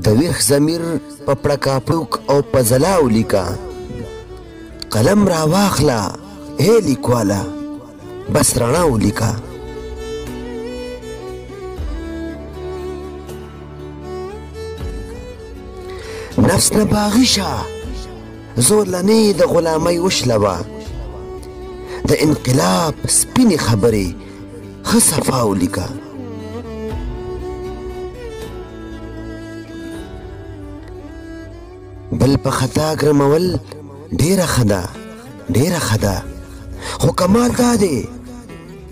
تویخ ضمیر په پړکاپړوک او په ځلا ولیکه. قلم را واخله ای لیکواله بس رڼا ولیکه. نفس نه باغي شه زولنې د غلامۍ وشلوه. د انقلاب سپینې خبرې ښه صفا ولیکه. بل په خطا ګرمول ډېره ښه ده ډېره ښه ده، خو کمال دا دی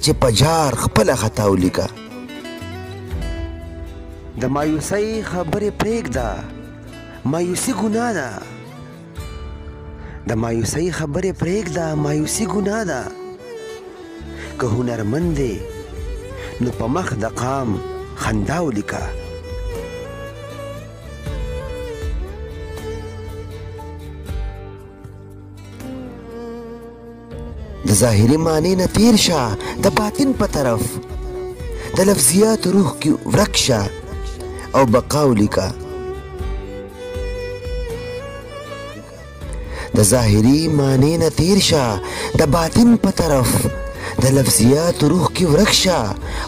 چې په جار خپله خطا ولیکه. د مایوسۍ خبرې پرېږده مایوسي ګناه ده. د مایوسۍ خبرې پرېږده مایوسي ګناه ده. که هنرمند دی نو په مخ د قام خندا ولیکه. د ظاهري معنی نه تیر شه د باطن په طرف. د لفظیاتو روح کې ورک شه او بقا ولیکه. د ظاهري معنی نه تیر شه د باطن په طرف. د لفظیاتو روح کې ورک شه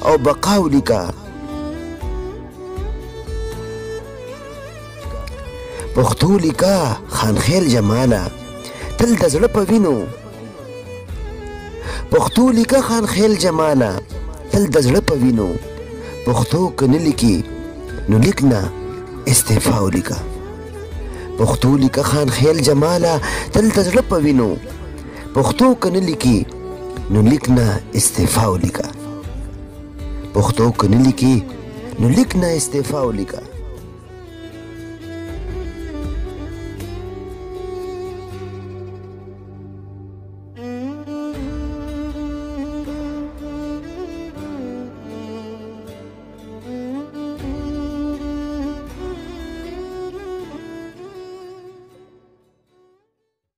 او بقا ولیکه. پښتو لیکه خانخیل جماله تل د زړه په وینو. پښتو لیکه خانخیل جماله تل د زړه په وینو. پښتو که نه لیکي نو لیک نه استعفا ولیکه. پښتو لیکه خانخیل جماله تل د زړه په وینو. پښتو که نه لیکي نو لیک نه استعفا ولیکه. پښتو که نه لیکي نو لیک نه استعفا ولیکه.